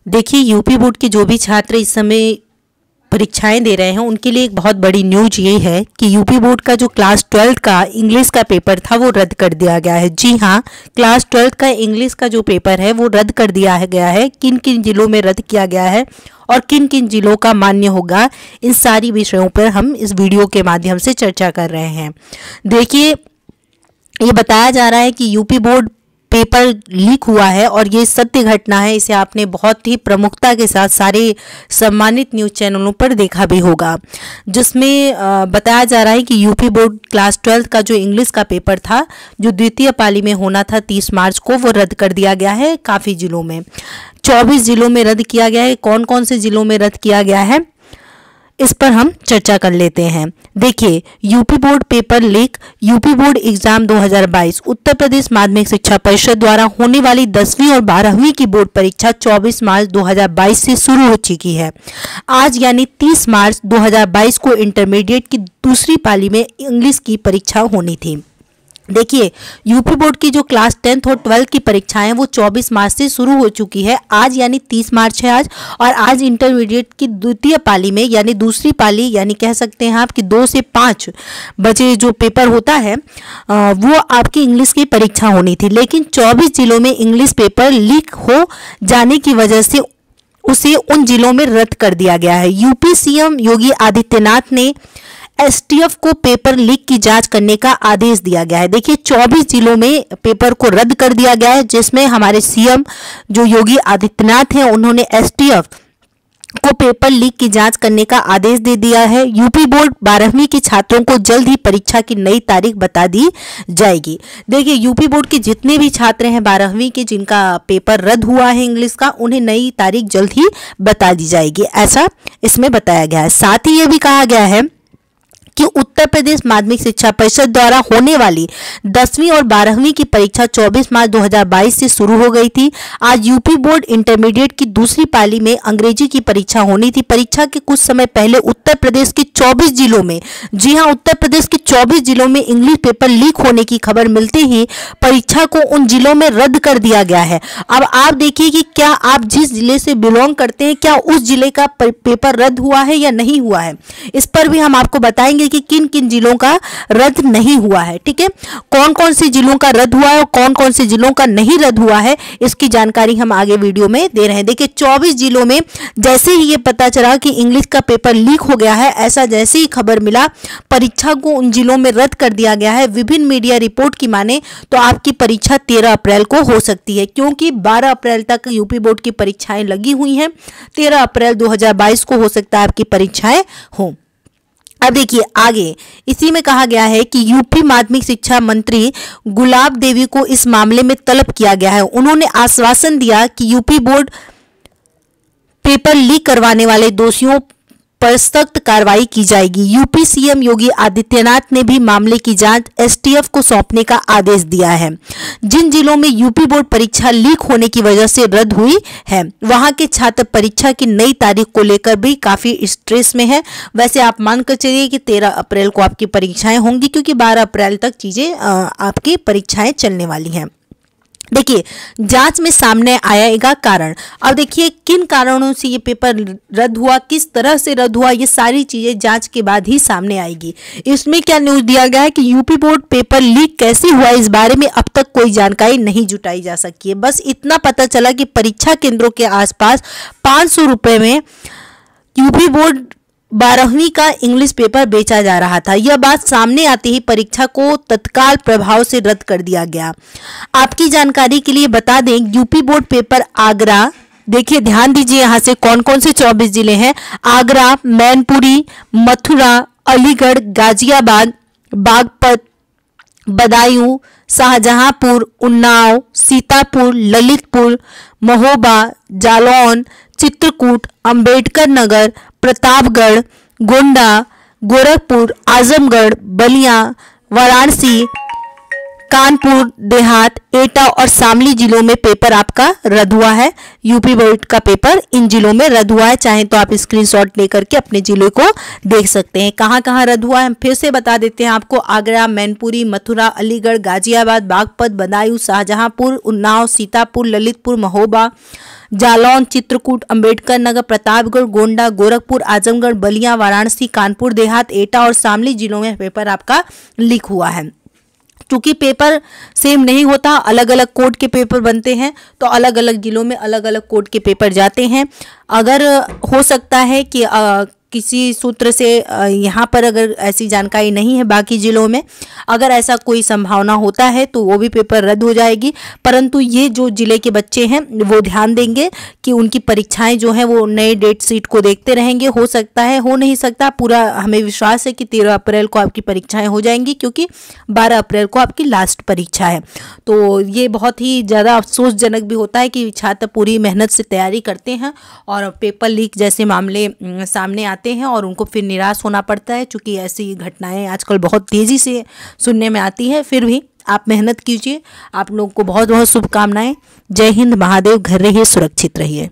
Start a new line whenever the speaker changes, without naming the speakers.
देखिए, UP board के जो भी छात्र इस समय परीक्षाएं दे रहे हैं उनके लिए एक बहुत बड़ी न्यूज ये है कि यूपी बोर्ड का जो क्लास 12 का इंग्लिश का पेपर था वो रद्द कर दिया गया है। जी हाँ, क्लास 12 का इंग्लिश का जो पेपर है वो रद्द कर दिया गया है। किन किन जिलों में रद्द किया गया है और किन किन जिलों का मान्य होगा, इन सारी विषयों पर हम इस वीडियो के माध्यम से चर्चा कर रहे हैं। देखिए, ये बताया जा रहा है कि यूपी बोर्ड पेपर लीक हुआ है और ये सत्य घटना है। इसे आपने बहुत ही प्रमुखता के साथ सारे सम्मानित न्यूज़ चैनलों पर देखा भी होगा, जिसमें बताया जा रहा है कि यूपी बोर्ड क्लास 12 का जो इंग्लिश का पेपर था, जो द्वितीय पाली में होना था 30 मार्च को, वो रद्द कर दिया गया है। काफ़ी जिलों में 24 जिलों में रद्द किया गया है। कौन कौन से जिलों में रद्द किया गया है, इस पर हम चर्चा कर लेते हैं। देखिए, UP board paper leak. UP board exam 2022 Uttar Pradesh माध्यमिक शिक्षा परिषद द्वारा होने वाली 10वीं और 12वीं की बोर्ड परीक्षा 24 मार्च 2022 से शुरू हो चुकी है। आज यानी 30 मार्च 2022 को इंटरमीडिएट की दूसरी पाली में इंग्लिश की परीक्षा होनी थी। देखिए, यूपी बोर्ड की जो क्लास 10th और 12th की परीक्षाएं वो 24 मार्च से शुरू हो चुकी है। आज यानी 30 मार्च है आज, और आज इंटरमीडिएट की द्वितीय पाली में यानी दूसरी पाली यानी कह सकते हैं आप कि 2 से 5 बजे जो पेपर होता है वो आपकी इंग्लिश की परीक्षा होनी थी। लेकिन 24 जिलों में इंग्लिश पेपर लीक हो जाने की वजह से उसे उन जिलों में रद्द कर दिया गया है। यूपी सीएम योगी आदित्यनाथ ने एसटीएफ को पेपर लीक की जांच करने का आदेश दिया गया है। देखिए, 24 जिलों में पेपर को रद्द कर दिया गया है, जिसमें हमारे सीएम जो योगी आदित्यनाथ हैं उन्होंने एसटीएफ को पेपर लीक की जांच करने का आदेश दे दिया है। यूपी बोर्ड 12वीं के छात्रों को जल्द ही परीक्षा की नई तारीख बता दी जाएगी। देखिए, यूपी बोर्ड के जितने भी छात्र हैं 12वीं के जिनका पेपर रद्द हुआ है इंग्लिश का, उन्हें नई तारीख जल्द ही बता दी जाएगी, ऐसा इसमें बताया गया है। साथ ही ये भी कहा गया है कि उत्तर प्रदेश माध्यमिक शिक्षा परिषद द्वारा होने वाली 10वीं और 12वीं की परीक्षा 24 मार्च 2022 से शुरू हो गई थी। आज यूपी बोर्ड इंटरमीडिएट की दूसरी पाली में अंग्रेजी की परीक्षा होनी थी। परीक्षा के कुछ समय पहले उत्तर प्रदेश के 24 जिलों में, जी हां, उत्तर प्रदेश के 24 जिलों में इंग्लिश पेपर लीक होने की खबर मिलते ही परीक्षा को उन जिलों में रद्द कर दिया गया है। अब आप देखिए कि क्या आप जिस जिले से बिलोंग करते हैं, क्या उस जिले का पेपर रद्द हुआ है या नहीं हुआ है, इस पर भी हम आपको बताएंगे कि किन किन जिलों का रद्द नहीं हुआ है। ठीक है, कौन कौन से जिलों का रद्द हुआ है और कौन कौन से जिलों का नहीं रद्द हुआ है, इसकी जानकारी हम आगे वीडियो में दे रहे हैं। देखिए, 24 जिलों में जैसे ही ये पता चला कि इंग्लिश का पेपर लीक हो गया है, ऐसा जैसे ही खबर मिला, परीक्षा को उन जिलों में रद्द कर दिया गया है। विभिन्न मीडिया रिपोर्ट की माने तो आपकी परीक्षा 13 अप्रैल को हो सकती है, क्योंकि 12 अप्रैल तक यूपी बोर्ड की परीक्षाएं लगी हुई हैं। 13 अप्रैल 2022 को हो सकता है आपकी परीक्षाएं हों। अब देखिए आगे, इसी में कहा गया है कि यूपी माध्यमिक शिक्षा मंत्री गुलाब देवी को इस मामले में तलब किया गया है। उन्होंने आश्वासन दिया कि यूपी बोर्ड पेपर लीक करवाने वाले दोषियों पर सख्त कार्रवाई की जाएगी। यूपी सीएम योगी आदित्यनाथ ने भी मामले की जांच एसटीएफ को सौंपने का आदेश दिया है। जिन जिलों में यूपी बोर्ड परीक्षा लीक होने की वजह से रद्द हुई है, वहां के छात्र परीक्षा की नई तारीख को लेकर भी काफी स्ट्रेस में है। वैसे आप मानकर चलिए कि 13 अप्रैल को आपकी परीक्षाएं होंगी, क्योंकि 12 अप्रैल तक चीजें आपकी परीक्षाएं चलने वाली हैं। देखिए, जांच में सामने आएगा कारण। अब देखिए, किन कारणों से ये पेपर रद्द हुआ, किस तरह से रद्द हुआ, ये सारी चीजें जांच के बाद ही सामने आएगी। इसमें क्या न्यूज दिया गया है कि यूपी बोर्ड पेपर लीक कैसे हुआ, इस बारे में अब तक कोई जानकारी नहीं जुटाई जा सकी है। बस इतना पता चला कि परीक्षा केंद्रों के आसपास 500 रुपए में यूपी बोर्ड 12वीं का इंग्लिश पेपर बेचा जा रहा था। यह बात सामने आते ही परीक्षा को तत्काल प्रभाव से रद्द कर दिया गया। आपकी जानकारी के लिए बता दें, यूपी बोर्ड पेपर आगरा, देखिए ध्यान दीजिए यहाँ से कौन कौन से 24 जिले हैं। आगरा, मैनपुरी, मथुरा, अलीगढ़, गाजियाबाद, बागपत, बदायूं, शाहजहांपुर, उन्नाव, सीतापुर, ललितपुर, महोबा, जालौन, चित्रकूट, अंबेडकर नगर, प्रतापगढ़, गोंडा, गोरखपुर, आजमगढ़, बलिया, वाराणसी, कानपुर देहात, एटा और शामली जिलों में पेपर आपका रद्द हुआ है। यूपी बोर्ड का पेपर इन जिलों में रद्द हुआ है। चाहे तो आप स्क्रीनशॉट लेकर के अपने जिले को देख सकते हैं कहाँ कहाँ रद्द हुआ है। हम फिर से बता देते हैं आपको, आगरा, मैनपुरी, मथुरा, अलीगढ़, गाजियाबाद, बागपत, बदायूं, शाहजहांपुर, उन्नाव, सीतापुर, ललितपुर, महोबा, जालौन, चित्रकूट, अंबेडकर नगर, प्रतापगढ़, गोंडा, गोरखपुर, आजमगढ़, बलिया, वाराणसी, कानपुर देहात, एटा और शामली जिलों में पेपर आपका लीक हुआ है। चूंकि पेपर सेम नहीं होता, अलग अलग कोड के पेपर बनते हैं, तो अलग अलग जिलों में अलग अलग कोड के पेपर जाते हैं। अगर हो सकता है कि किसी सूत्र से यहाँ पर अगर ऐसी जानकारी नहीं है बाकी जिलों में, अगर ऐसा कोई संभावना होता है तो वो भी पेपर रद्द हो जाएगी। परंतु ये जो जिले के बच्चे हैं वो ध्यान देंगे कि उनकी परीक्षाएं जो हैं वो नए डेट शीट को देखते रहेंगे। हो सकता है, हो नहीं सकता, पूरा हमें विश्वास है कि 13 अप्रैल को आपकी परीक्षाएं हो जाएंगी, क्योंकि 12 अप्रैल को आपकी लास्ट परीक्षा है। तो ये बहुत ही ज़्यादा अफसोसजनक भी होता है कि छात्र पूरी मेहनत से तैयारी करते हैं और पेपर लीक जैसे मामले सामने आते हैं और उनको फिर निराश होना पड़ता है, क्योंकि ऐसी घटनाएं आजकल बहुत तेज़ी से सुनने में आती है। फिर भी आप मेहनत कीजिए। आप लोगों को बहुत बहुत शुभकामनाएं। जय हिंद, महादेव, घर रहिए, सुरक्षित रहिए।